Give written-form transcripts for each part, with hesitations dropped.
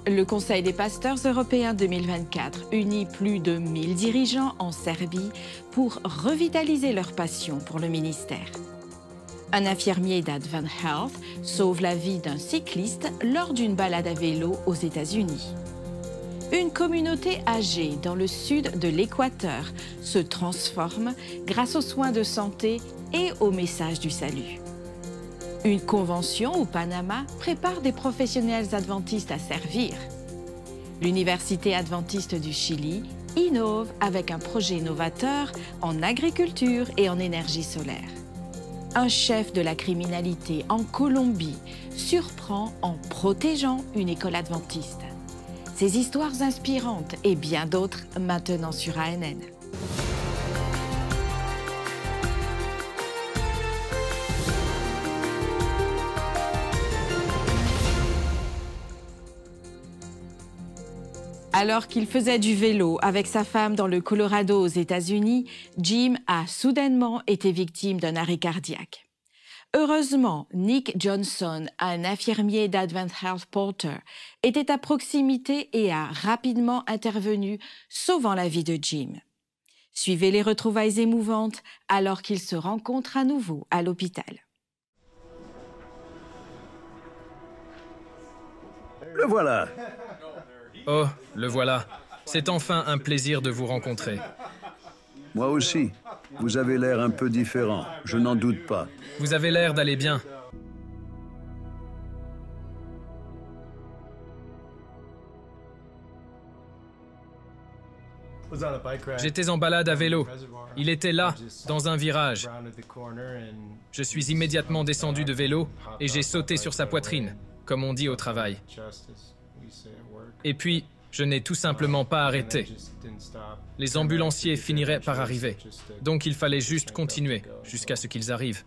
Le Conseil des pasteurs européens 2024 unit plus de 1000 dirigeants en Serbie pour revitaliser leur passion pour le ministère. Un infirmier d'Advent Health sauve la vie d'un cycliste lors d'une balade à vélo aux États-Unis. Une communauté âgée dans le sud de l'Équateur se transforme grâce aux soins de santé et au message du salut. Une convention au Panama prépare des professionnels adventistes à servir. L'Université adventiste du Chili innove avec un projet novateur en agriculture et en énergie solaire. Un chef de la criminalité en Colombie surprend en protégeant une école adventiste. Ces histoires inspirantes et bien d'autres maintenant sur ANN. Alors qu'il faisait du vélo avec sa femme dans le Colorado aux États-Unis, Jim a soudainement été victime d'un arrêt cardiaque. Heureusement, Nick Johnson, un infirmier d'Advent Health Porter, était à proximité et a rapidement intervenu, sauvant la vie de Jim. Suivez les retrouvailles émouvantes alors qu'ils se rencontrent à nouveau à l'hôpital. Le voilà. Oh, le voilà. C'est enfin un plaisir de vous rencontrer. Moi aussi. Vous avez l'air un peu différent, je n'en doute pas. Vous avez l'air d'aller bien. J'étais en balade à vélo. Il était là, dans un virage. Je suis immédiatement descendu de vélo et j'ai sauté sur sa poitrine, comme on dit au travail. Et puis, je n'ai tout simplement pas arrêté. Les ambulanciers finiraient par arriver. Donc il fallait juste continuer jusqu'à ce qu'ils arrivent.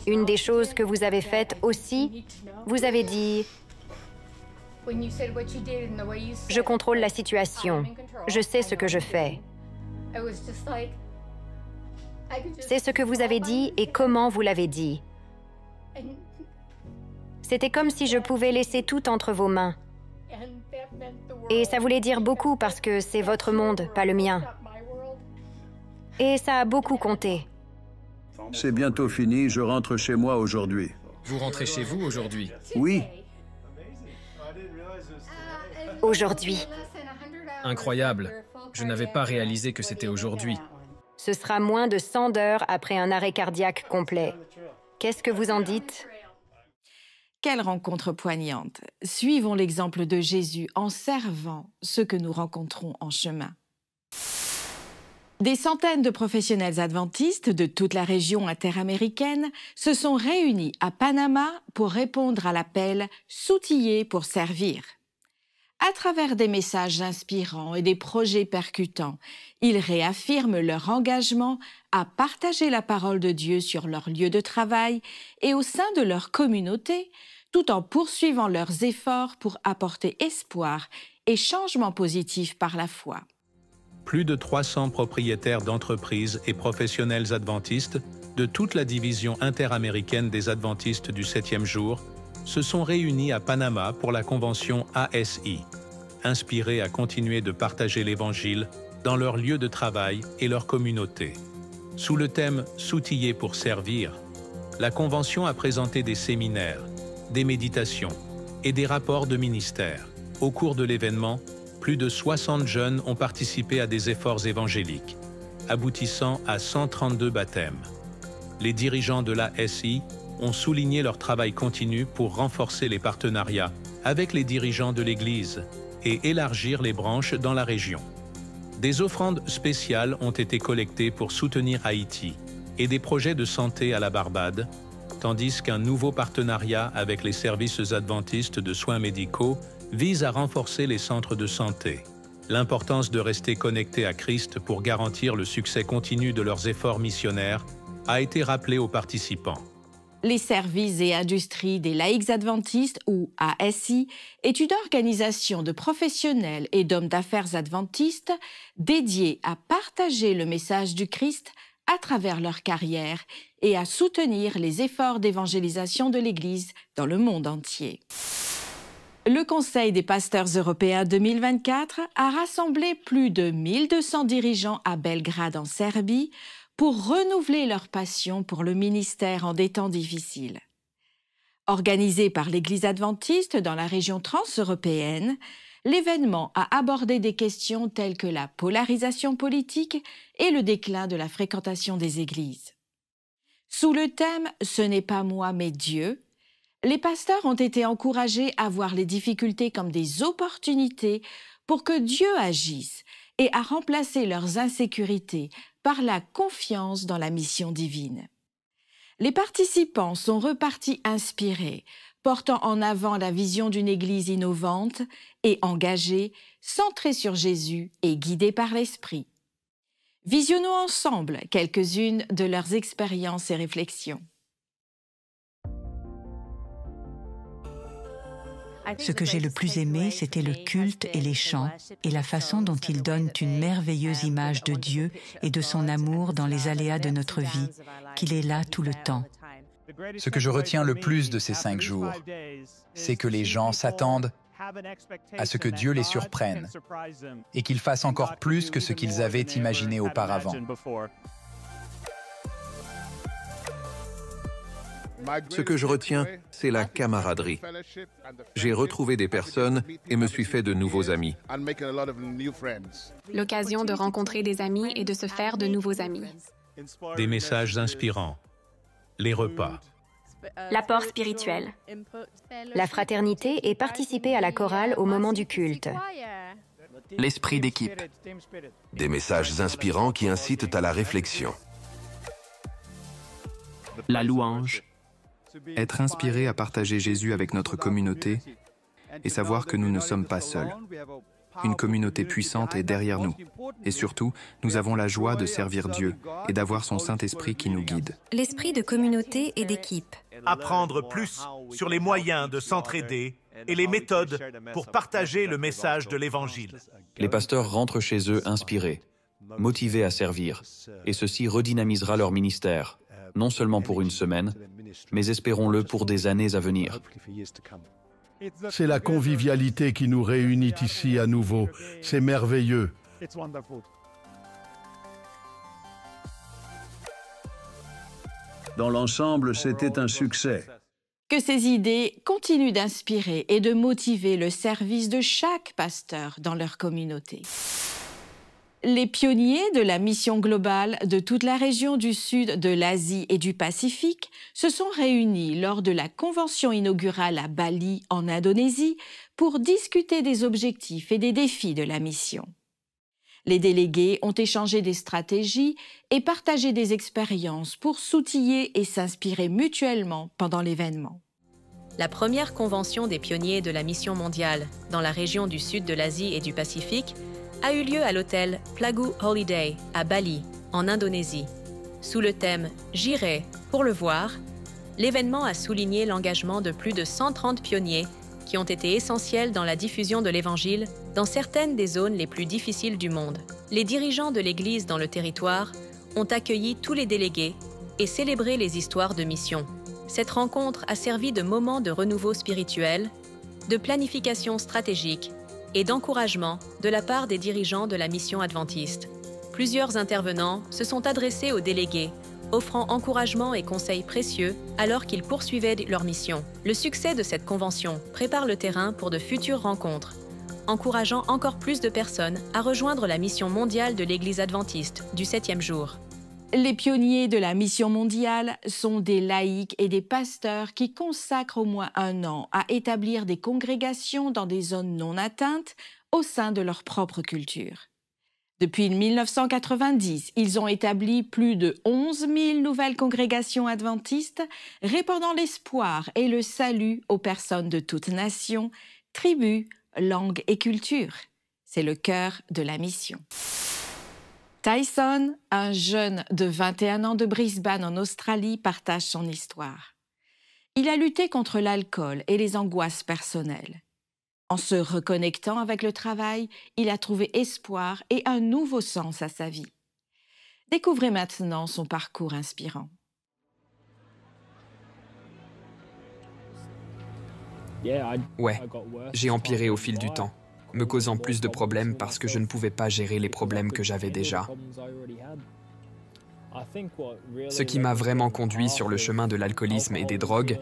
Une des choses que vous avez faites aussi, vous avez dit « Je contrôle la situation. Je sais ce que je fais. » C'est ce que vous avez dit et comment vous l'avez dit. C'était comme si je pouvais laisser tout entre vos mains. Et ça voulait dire beaucoup parce que c'est votre monde, pas le mien. Et ça a beaucoup compté. C'est bientôt fini, je rentre chez moi aujourd'hui. Vous rentrez chez vous aujourd'hui? Oui. Aujourd'hui. Incroyable. Je n'avais pas réalisé que c'était aujourd'hui. Ce sera moins de 100 heures après un arrêt cardiaque complet. Qu'est-ce que vous en dites? Quelle rencontre poignante! Suivons l'exemple de Jésus en servant ceux que nous rencontrons en chemin. Des centaines de professionnels adventistes de toute la région interaméricaine se sont réunis à Panama pour répondre à l'appel « S'outiller pour servir ». À travers des messages inspirants et des projets percutants, ils réaffirment leur engagement à partager la parole de Dieu sur leur lieu de travail et au sein de leur communauté, tout en poursuivant leurs efforts pour apporter espoir et changement positif par la foi. Plus de 300 propriétaires d'entreprises et professionnels adventistes de toute la division interaméricaine des adventistes du 7e jour se sont réunis à Panama pour la convention ASI, inspirés à continuer de partager l'Évangile dans leur lieu de travail et leur communauté. Sous le thème « S'outiller pour servir », la convention a présenté des séminaires, des méditations et des rapports de ministère. Au cours de l'événement, plus de 60 jeunes ont participé à des efforts évangéliques, aboutissant à 132 baptêmes. Les dirigeants de l'ASI ont souligné leur travail continu pour renforcer les partenariats avec les dirigeants de l'Église et élargir les branches dans la région. Des offrandes spéciales ont été collectées pour soutenir Haïti et des projets de santé à la Barbade, tandis qu'un nouveau partenariat avec les services adventistes de soins médicaux vise à renforcer les centres de santé. L'importance de rester connecté à Christ pour garantir le succès continu de leurs efforts missionnaires a été rappelée aux participants. Les services et industries des laïcs adventistes, ou ASI, est une organisation de professionnels et d'hommes d'affaires adventistes dédiée à partager le message du Christ à travers leur carrière et à soutenir les efforts d'évangélisation de l'Église dans le monde entier. Le Conseil des pasteurs européens 2024 a rassemblé plus de 1200 dirigeants à Belgrade en Serbie pour renouveler leur passion pour le ministère en des temps difficiles. Organisé par l'Église adventiste dans la région transeuropéenne, l'événement a abordé des questions telles que la polarisation politique et le déclin de la fréquentation des églises. Sous le thème « Ce n'est pas moi mais Dieu », les pasteurs ont été encouragés à voir les difficultés comme des opportunités pour que Dieu agisse et à remplacer leurs insécurités par la confiance dans la mission divine. Les participants sont repartis inspirés, portant en avant la vision d'une Église innovante et engagée, centrée sur Jésus et guidée par l'Esprit. Visionnons ensemble quelques-unes de leurs expériences et réflexions. Ce que j'ai le plus aimé, c'était le culte et les chants, et la façon dont ils donnent une merveilleuse image de Dieu et de son amour dans les aléas de notre vie, qu'il est là tout le temps. Ce que je retiens le plus de ces 5 jours, c'est que les gens s'attendent à ce que Dieu les surprenne et qu'ils fassent encore plus que ce qu'ils avaient imaginé auparavant. Ce que je retiens, c'est la camaraderie. J'ai retrouvé des personnes et me suis fait de nouveaux amis. L'occasion de rencontrer des amis et de se faire de nouveaux amis. Des messages inspirants. Les repas. L'apport spirituel. La fraternité et participer à la chorale au moment du culte. L'esprit d'équipe. Des messages inspirants qui incitent à la réflexion. La louange. Être inspiré à partager Jésus avec notre communauté et savoir que nous ne sommes pas seuls. Une communauté puissante est derrière nous. Et surtout, nous avons la joie de servir Dieu et d'avoir son Saint-Esprit qui nous guide. L'esprit de communauté et d'équipe. Apprendre plus sur les moyens de s'entraider et les méthodes pour partager le message de l'Évangile. Les pasteurs rentrent chez eux inspirés, motivés à servir, et ceci redynamisera leur ministère, non seulement pour une semaine, mais espérons-le pour des années à venir. C'est la convivialité qui nous réunit ici à nouveau. C'est merveilleux. Dans l'ensemble, c'était un succès. Que ces idées continuent d'inspirer et de motiver le service de chaque pasteur dans leur communauté. Les pionniers de la mission globale de toute la région du sud de l'Asie et du Pacifique se sont réunis lors de la convention inaugurale à Bali, en Indonésie, pour discuter des objectifs et des défis de la mission. Les délégués ont échangé des stratégies et partagé des expériences pour s'outiller et s'inspirer mutuellement pendant l'événement. La première convention des pionniers de la mission mondiale dans la région du sud de l'Asie et du Pacifique a eu lieu à l'hôtel Plagu Holiday à Bali, en Indonésie. Sous le thème « J'irai pour le voir », l'événement a souligné l'engagement de plus de 130 pionniers qui ont été essentiels dans la diffusion de l'Évangile dans certaines des zones les plus difficiles du monde. Les dirigeants de l'Église dans le territoire ont accueilli tous les délégués et célébré les histoires de mission. Cette rencontre a servi de moment de renouveau spirituel, de planification stratégique et d'encouragement de la part des dirigeants de la mission adventiste. Plusieurs intervenants se sont adressés aux délégués, offrant encouragement et conseils précieux alors qu'ils poursuivaient leur mission. Le succès de cette convention prépare le terrain pour de futures rencontres, encourageant encore plus de personnes à rejoindre la mission mondiale de l'Église adventiste du 7e jour. Les pionniers de la mission mondiale sont des laïcs et des pasteurs qui consacrent au moins 1 an à établir des congrégations dans des zones non atteintes au sein de leur propre culture. Depuis 1990, ils ont établi plus de 11 000 nouvelles congrégations adventistes, répandant l'espoir et le salut aux personnes de toutes nations, tribus, langues et cultures. C'est le cœur de la mission. Tyson, un jeune de 21 ans de Brisbane en Australie, partage son histoire. Il a lutté contre l'alcool et les angoisses personnelles. En se reconnectant avec le travail, il a trouvé espoir et un nouveau sens à sa vie. Découvrez maintenant son parcours inspirant. Ouais, j'ai empiré au fil du temps, me causant plus de problèmes parce que je ne pouvais pas gérer les problèmes que j'avais déjà. Ce qui m'a vraiment conduit sur le chemin de l'alcoolisme et des drogues,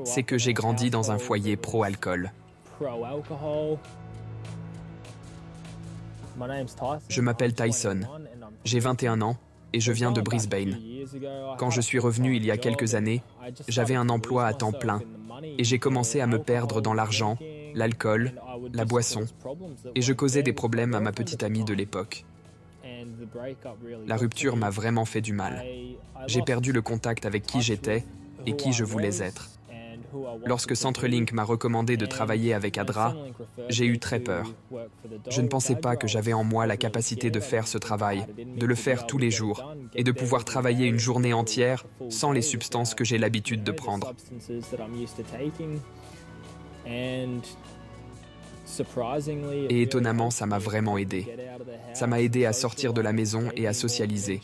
c'est que j'ai grandi dans un foyer pro-alcool. Je m'appelle Tyson, j'ai 21 ans et je viens de Brisbane. Quand je suis revenu il y a quelques années, j'avais un emploi à temps plein et j'ai commencé à me perdre dans l'argent, l'alcool, la boisson, et je causais des problèmes à ma petite amie de l'époque. La rupture m'a vraiment fait du mal. J'ai perdu le contact avec qui j'étais et qui je voulais être. Lorsque Centrelink m'a recommandé de travailler avec ADRA, j'ai eu très peur. Je ne pensais pas que j'avais en moi la capacité de faire ce travail, de le faire tous les jours, et de pouvoir travailler une journée entière sans les substances que j'ai l'habitude de prendre. Et étonnamment, ça m'a vraiment aidé. Ça m'a aidé à sortir de la maison et à socialiser.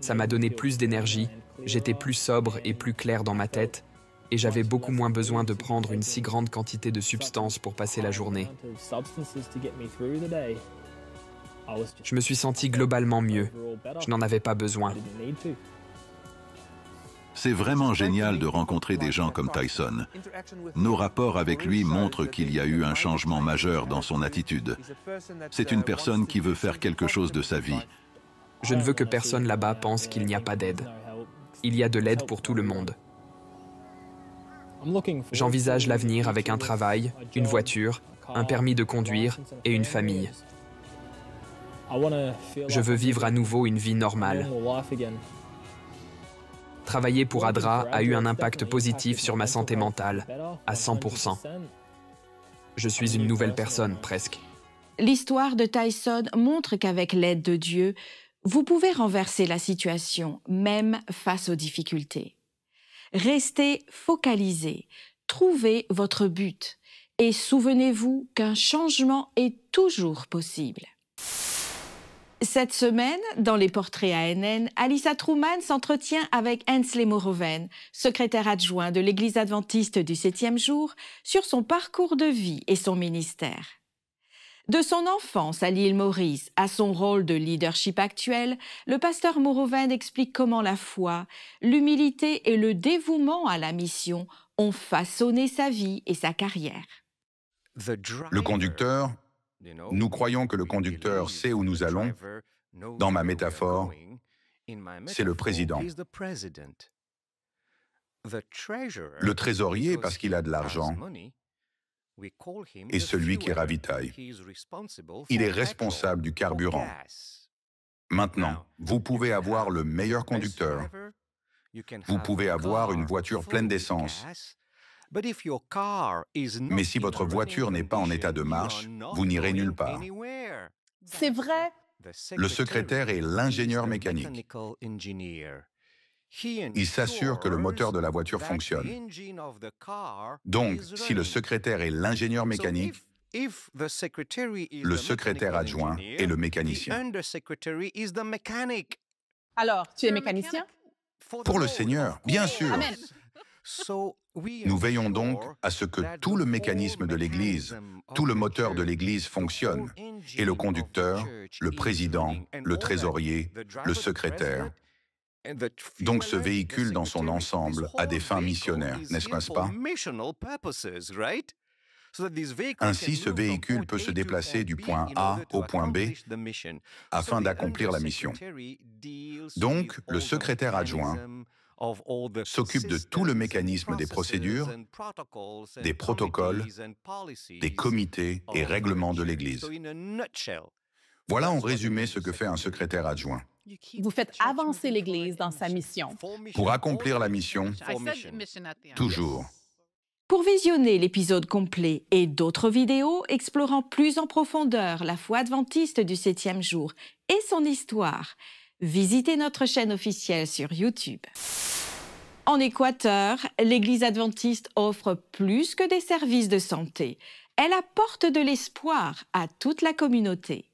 Ça m'a donné plus d'énergie, j'étais plus sobre et plus clair dans ma tête, et j'avais beaucoup moins besoin de prendre une si grande quantité de substances pour passer la journée. Je me suis senti globalement mieux. Je n'en avais pas besoin. C'est vraiment génial de rencontrer des gens comme Tyson. Nos rapports avec lui montrent qu'il y a eu un changement majeur dans son attitude. C'est une personne qui veut faire quelque chose de sa vie. Je ne veux que personne là-bas pense qu'il n'y a pas d'aide. Il y a de l'aide pour tout le monde. J'envisage l'avenir avec un travail, une voiture, un permis de conduire et une famille. Je veux vivre à nouveau une vie normale. Travailler pour ADRA a eu un impact positif sur ma santé mentale, à 100%. Je suis une nouvelle personne, presque. L'histoire de Tyson montre qu'avec l'aide de Dieu, vous pouvez renverser la situation, même face aux difficultés. Restez focalisé, trouvez votre but et souvenez-vous qu'un changement est toujours possible. Cette semaine, dans les portraits ANN, Alyssa Truman s'entretient avec Ainsley Moroven, secrétaire adjoint de l'Église adventiste du 7e jour, sur son parcours de vie et son ministère. De son enfance à l'île Maurice à son rôle de leadership actuel, le pasteur Moroven explique comment la foi, l'humilité et le dévouement à la mission ont façonné sa vie et sa carrière. Le conducteur, nous croyons que le conducteur sait où nous allons. Dans ma métaphore, c'est le président. Le trésorier, parce qu'il a de l'argent, est celui qui ravitaille. Il est responsable du carburant. Maintenant, vous pouvez avoir le meilleur conducteur. Vous pouvez avoir une voiture pleine d'essence. Mais si votre voiture n'est pas en état de marche, vous n'irez nulle part. C'est vrai. Le secrétaire est l'ingénieur mécanique. Il s'assure que le moteur de la voiture fonctionne. Donc, si le secrétaire est l'ingénieur mécanique, le secrétaire adjoint est le mécanicien. Alors, tu es mécanicien? Pour le Seigneur, bien sûr. Amen. Nous veillons donc à ce que tout le mécanisme de l'Église, tout le moteur de l'Église fonctionne, et le conducteur, le président, le trésorier, le secrétaire. Donc ce véhicule dans son ensemble a des fins missionnaires, n'est-ce pas? Ainsi, ce véhicule peut se déplacer du point A au point B afin d'accomplir la mission. Donc, le secrétaire adjoint s'occupe de tout le mécanisme des procédures, des protocoles, des comités et règlements de l'Église. Voilà en résumé ce que fait un secrétaire adjoint. Vous faites avancer l'Église dans sa mission. Pour accomplir la mission, toujours. Pour visionner l'épisode complet et d'autres vidéos explorant plus en profondeur la foi adventiste du 7e jour et son histoire, visitez notre chaîne officielle sur YouTube. En Équateur, l'Église adventiste offre plus que des services de santé. Elle apporte de l'espoir à toute la communauté.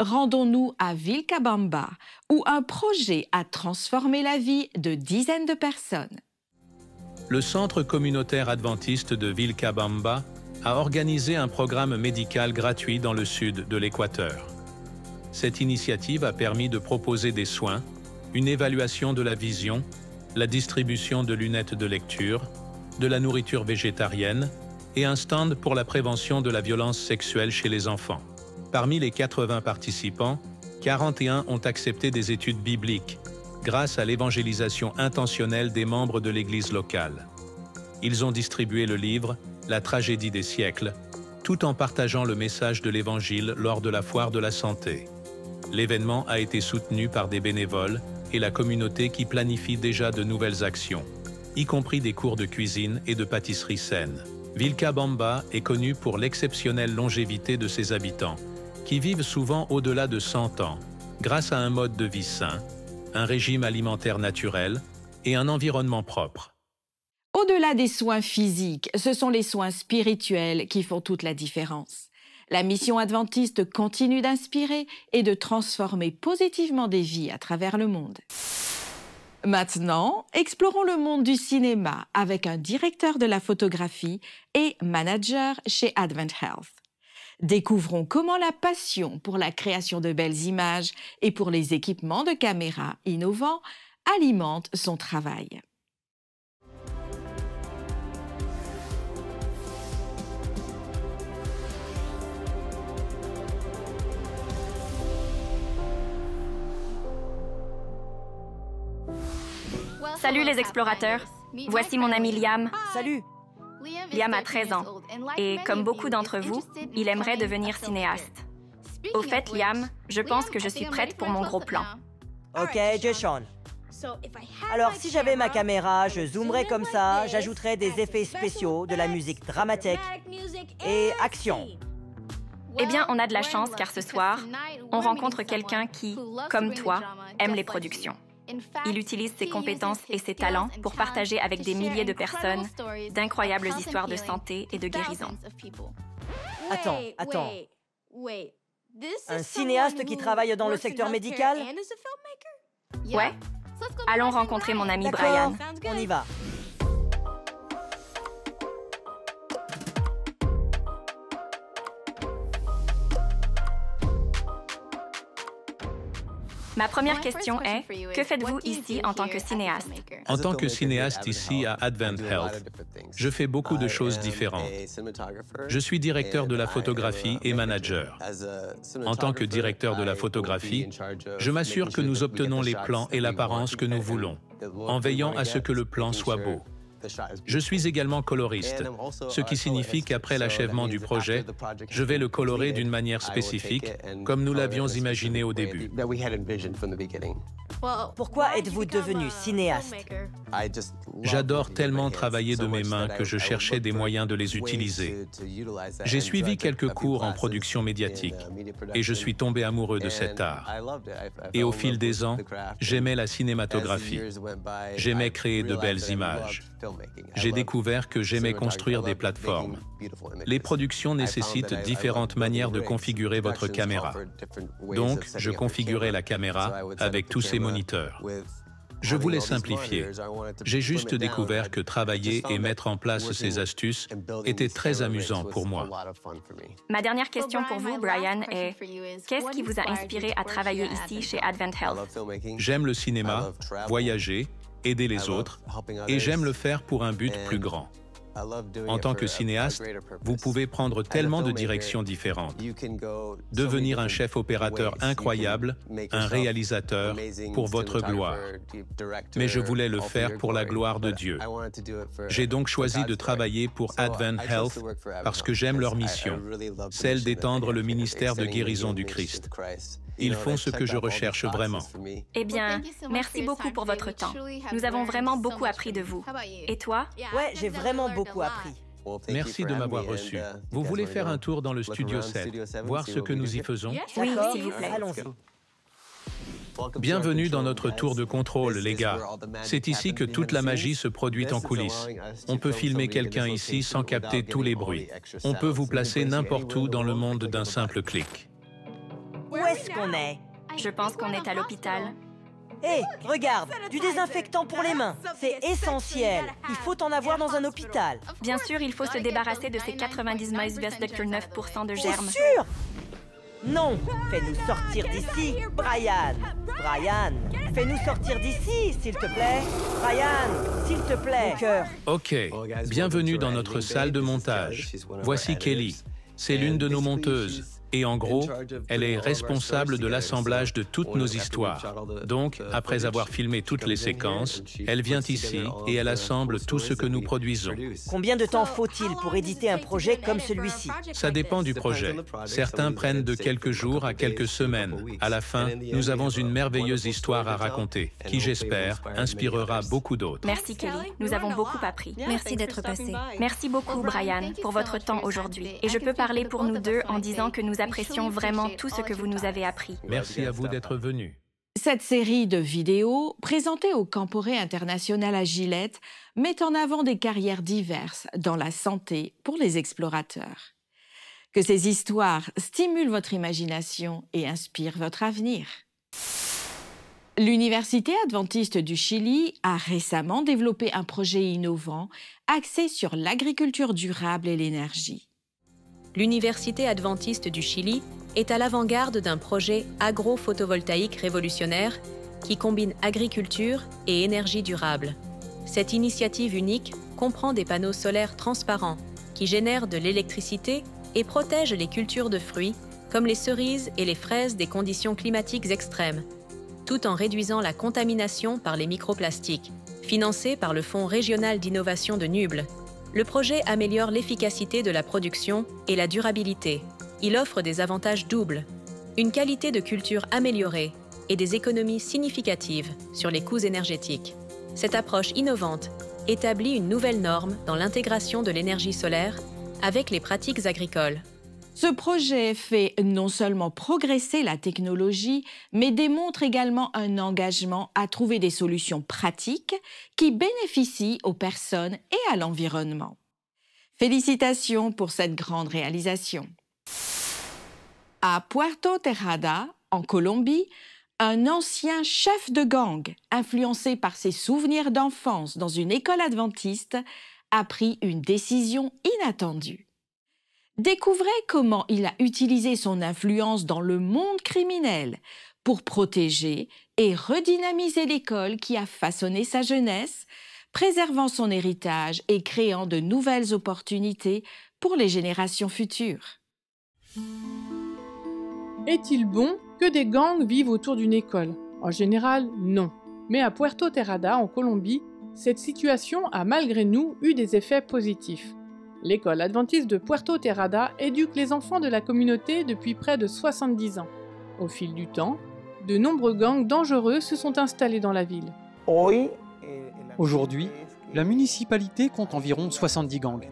rendons-nous à Vilcabamba, où un projet a transformé la vie de dizaines de personnes. Le Centre communautaire adventiste de Vilcabamba a organisé un programme médical gratuit dans le sud de l'Équateur. Cette initiative a permis de proposer des soins, une évaluation de la vision, la distribution de lunettes de lecture, de la nourriture végétarienne et un stand pour la prévention de la violence sexuelle chez les enfants. Parmi les 80 participants, 41 ont accepté des études bibliques grâce à l'évangélisation intentionnelle des membres de l'Église locale. Ils ont distribué le livre « La tragédie des siècles », tout en partageant le message de l'Évangile lors de la foire de la santé. L'événement a été soutenu par des bénévoles et la communauté qui planifie déjà de nouvelles actions, y compris des cours de cuisine et de pâtisserie saine. Vilcabamba est connu pour l'exceptionnelle longévité de ses habitants, qui vivent souvent au-delà de 100 ans, grâce à un mode de vie sain, un régime alimentaire naturel et un environnement propre. Au-delà des soins physiques, ce sont les soins spirituels qui font toute la différence. La mission adventiste continue d'inspirer et de transformer positivement des vies à travers le monde. Maintenant, explorons le monde du cinéma avec un directeur de la photographie et manager chez Advent Health. Découvrons comment la passion pour la création de belles images et pour les équipements de caméra innovants alimente son travail. Salut les explorateurs, voici mon ami Liam. Salut. Liam a 13 ans et comme beaucoup d'entre vous, il aimerait devenir cinéaste. Au fait, Liam, je pense que je suis prête pour mon gros plan. Ok, Jason. Alors, si j'avais ma caméra, je zoomerais comme ça, j'ajouterais des effets spéciaux, de la musique dramatique et action. Eh bien, on a de la chance car ce soir, on rencontre quelqu'un qui, comme toi, aime les productions. Il utilise ses compétences et ses talents pour partager avec des milliers de personnes d'incroyables histoires de santé et de guérison. Attends. Un cinéaste qui travaille dans le secteur médical? Ouais. Allons rencontrer mon ami Brian. On y va. Ma première question est, que faites-vous ici en tant que cinéaste? En tant que cinéaste ici à Advent Health, je fais beaucoup de choses différentes. Je suis directeur de la photographie et manager. En tant que directeur de la photographie, je m'assure que nous obtenons les plans et l'apparence que nous voulons, en veillant à ce que le plan soit beau. Je suis également coloriste, ce qui signifie qu'après l'achèvement du projet, je vais le colorer d'une manière spécifique, comme nous l'avions imaginé au début. Pourquoi êtes-vous devenu cinéaste? J'adore tellement travailler de mes mains que je cherchais des moyens de les utiliser. J'ai suivi quelques cours en production médiatique et je suis tombé amoureux de cet art. Et au fil des ans, j'aimais la cinématographie. J'aimais créer de belles images. J'ai découvert que j'aimais construire des plateformes. Les productions nécessitent différentes manières de configurer votre caméra. Donc, je configurais la caméra avec tous ces moniteurs. Je voulais simplifier. J'ai juste découvert que travailler et mettre en place ces astuces était très amusant pour moi. Ma dernière question pour vous, Brian, est qu'est-ce qui vous a inspiré à travailler ici chez Advent Health? J'aime le cinéma, voyager, aider les autres, et j'aime le faire pour un but plus grand. En tant que cinéaste, vous pouvez prendre tellement de directions différentes. Devenir un chef opérateur incroyable, un réalisateur pour votre gloire. Mais je voulais le faire pour la gloire de Dieu. J'ai donc choisi de travailler pour Advent Health parce que j'aime leur mission, celle d'étendre le ministère de guérison du Christ. Ils font ce que je recherche vraiment. Eh bien, merci beaucoup pour votre temps. Nous avons vraiment beaucoup appris de vous. Et toi? Ouais, j'ai vraiment beaucoup appris. Merci de m'avoir reçu. Vous voulez faire un tour dans le Studio 7, voir ce que nous y faisons? Oui, s'il vous plaît. Allons-y. Bienvenue dans notre tour de contrôle, les gars. C'est ici que toute la magie se produit en coulisses. On peut filmer quelqu'un ici sans capter tous les bruits. On peut vous placer n'importe où dans le monde d'un simple clic. Ouais, est-ce qu'on est? Je pense qu'on est à l'hôpital. Hé, regarde, du désinfectant pour les mains. C'est essentiel. Il faut en avoir dans un hôpital. Bien sûr, il faut se débarrasser de ces 90 miles Vector 9% de germes. Sûr? Non, fais-nous sortir d'ici, Brian. Brian, fais-nous sortir d'ici, s'il te plaît. Brian, s'il te plaît. Mon cœur. Ok, bienvenue dans notre salle de montage. Voici Kelly. C'est l'une de nos monteuses. Et en gros, elle est responsable de l'assemblage de toutes nos histoires. Donc, après avoir filmé toutes les séquences, elle vient ici et elle assemble tout ce que nous produisons. Combien de temps faut-il pour éditer un projet comme celui-ci? Ça dépend du projet. Certains prennent de quelques jours à quelques semaines. À la fin, nous avons une merveilleuse histoire à raconter, qui, j'espère, inspirera beaucoup d'autres. Merci Kelly, nous avons beaucoup appris. Merci d'être passé. Merci beaucoup Brian pour votre temps aujourd'hui. Et je peux parler pour nous deux en disant que nous apprécions vraiment tout ce que vous nous avez appris. Merci à vous d'être venus. Cette série de vidéos, présentée au Camporé international à Gillette, met en avant des carrières diverses dans la santé pour les explorateurs. Que ces histoires stimulent votre imagination et inspirent votre avenir. L'Université adventiste du Chili a récemment développé un projet innovant axé sur l'agriculture durable et l'énergie. L'Université adventiste du Chili est à l'avant-garde d'un projet agro-photovoltaïque révolutionnaire qui combine agriculture et énergie durable. Cette initiative unique comprend des panneaux solaires transparents qui génèrent de l'électricité et protègent les cultures de fruits comme les cerises et les fraises des conditions climatiques extrêmes, tout en réduisant la contamination par les microplastiques. Financé par le Fonds régional d'innovation de Nuble, le projet améliore l'efficacité de la production et la durabilité. Il offre des avantages doubles, une qualité de culture améliorée et des économies significatives sur les coûts énergétiques. Cette approche innovante établit une nouvelle norme dans l'intégration de l'énergie solaire avec les pratiques agricoles. Ce projet fait non seulement progresser la technologie, mais démontre également un engagement à trouver des solutions pratiques qui bénéficient aux personnes et à l'environnement. Félicitations pour cette grande réalisation. À Puerto Terrada, en Colombie, un ancien chef de gang, influencé par ses souvenirs d'enfance dans une école adventiste, a pris une décision inattendue. Découvrez comment il a utilisé son influence dans le monde criminel pour protéger et redynamiser l'école qui a façonné sa jeunesse, préservant son héritage et créant de nouvelles opportunités pour les générations futures. Est-il bon que des gangs vivent autour d'une école? En général, non. Mais à Puerto Terrada, en Colombie, cette situation a malgré nous eu des effets positifs. L'école adventiste de Puerto Terrada éduque les enfants de la communauté depuis près de 70 ans. Au fil du temps, de nombreux gangs dangereux se sont installés dans la ville. Aujourd'hui, la municipalité compte environ 70 gangs.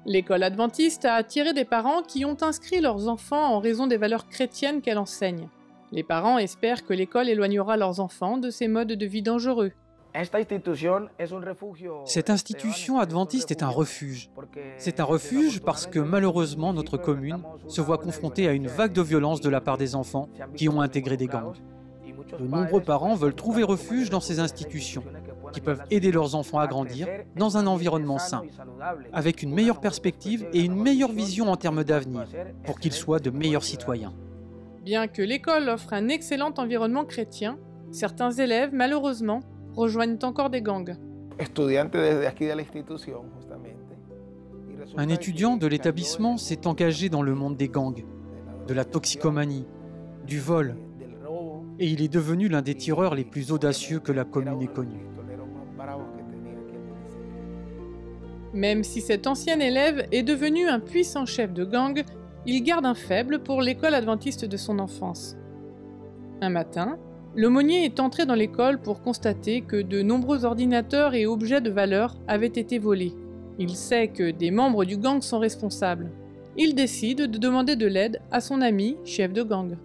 L'école adventiste a attiré des parents qui ont inscrit leurs enfants en raison des valeurs chrétiennes qu'elle enseigne. Les parents espèrent que l'école éloignera leurs enfants de ces modes de vie dangereux. Cette institution adventiste est un refuge. C'est un refuge parce que malheureusement notre commune se voit confrontée à une vague de violence de la part des enfants qui ont intégré des gangs. De nombreux parents veulent trouver refuge dans ces institutions, qui peuvent aider leurs enfants à grandir dans un environnement sain, avec une meilleure perspective et une meilleure vision en termes d'avenir, pour qu'ils soient de meilleurs citoyens. Bien que l'école offre un excellent environnement chrétien, certains élèves, malheureusement, rejoignent encore des gangs. Un étudiant de l'établissement s'est engagé dans le monde des gangs, de la toxicomanie, du vol, et il est devenu l'un des tireurs les plus audacieux que la commune ait connu. Même si cet ancien élève est devenu un puissant chef de gang, il garde un faible pour l'école adventiste de son enfance. Un matin, l'aumônier est entré dans l'école pour constater que de nombreux ordinateurs et objets de valeur avaient été volés. Il sait que des membres du gang sont responsables. Il décide de demander de l'aide à son ami, chef de gang.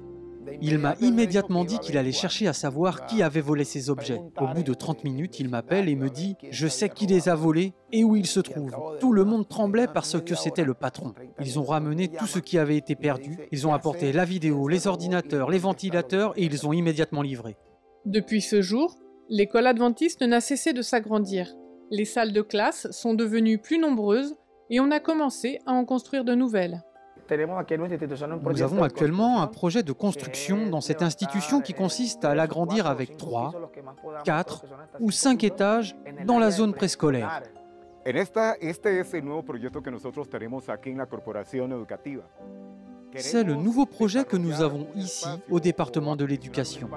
Il m'a immédiatement dit qu'il allait chercher à savoir qui avait volé ces objets. Au bout de 30 minutes, il m'appelle et me dit « Je sais qui les a volés et où ils se trouvent ». Tout le monde tremblait parce que c'était le patron. Ils ont ramené tout ce qui avait été perdu. Ils ont apporté la vidéo, les ordinateurs, les ventilateurs et ils ont immédiatement livré. Depuis ce jour, l'école adventiste n'a cessé de s'agrandir. Les salles de classe sont devenues plus nombreuses et on a commencé à en construire de nouvelles. Nous avons actuellement un projet de construction dans cette institution qui consiste à l'agrandir avec 3, 4 ou 5 étages dans la zone préscolaire. C'est le nouveau projet que nous avons ici au département de l'éducation.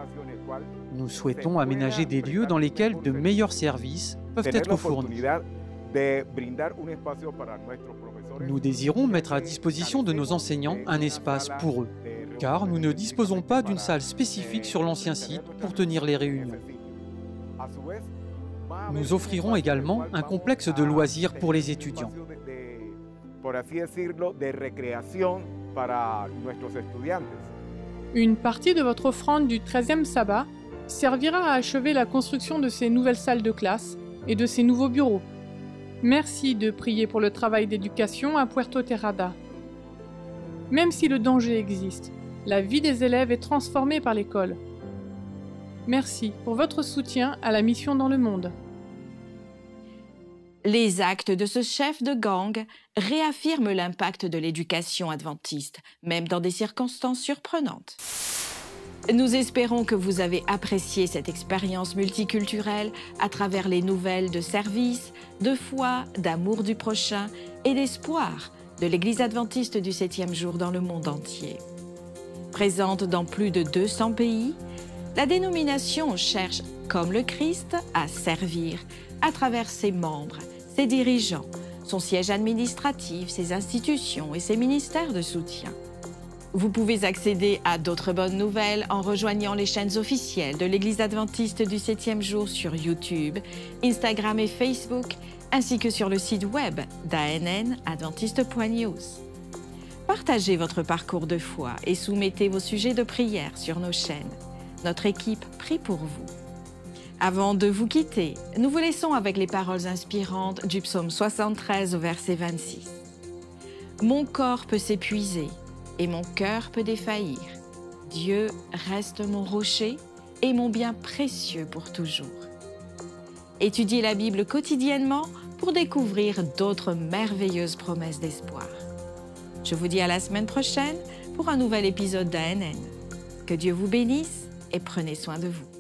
Nous souhaitons aménager des lieux dans lesquels de meilleurs services peuvent être fournis. Nous désirons mettre à disposition de nos enseignants un espace pour eux, car nous ne disposons pas d'une salle spécifique sur l'ancien site pour tenir les réunions. Nous offrirons également un complexe de loisirs pour les étudiants. Une partie de votre offrande du 13e sabbat servira à achever la construction de ces nouvelles salles de classe et de ces nouveaux bureaux. Merci de prier pour le travail d'éducation à Puerto Terrada. Même si le danger existe, la vie des élèves est transformée par l'école. Merci pour votre soutien à la mission dans le monde. Les actes de ce chef de gang réaffirment l'impact de l'éducation adventiste, même dans des circonstances surprenantes. Nous espérons que vous avez apprécié cette expérience multiculturelle à travers les nouvelles de service, de foi, d'amour du prochain et d'espoir de l'Église adventiste du 7e jour dans le monde entier. Présente dans plus de 200 pays, la dénomination cherche, comme le Christ, à servir à travers ses membres, ses dirigeants, son siège administratif, ses institutions et ses ministères de soutien. Vous pouvez accéder à d'autres bonnes nouvelles en rejoignant les chaînes officielles de l'Église adventiste du 7e jour sur YouTube, Instagram et Facebook, ainsi que sur le site web d'ANN-adventiste.news. Partagez votre parcours de foi et soumettez vos sujets de prière sur nos chaînes. Notre équipe prie pour vous. Avant de vous quitter, nous vous laissons avec les paroles inspirantes du psaume 73 au verset 26. « Mon corps peut s'épuiser et mon cœur peut défaillir. Dieu reste mon rocher et mon bien précieux pour toujours. » Étudiez la Bible quotidiennement pour découvrir d'autres merveilleuses promesses d'espoir. Je vous dis à la semaine prochaine pour un nouvel épisode d'ANN. Que Dieu vous bénisse et prenez soin de vous.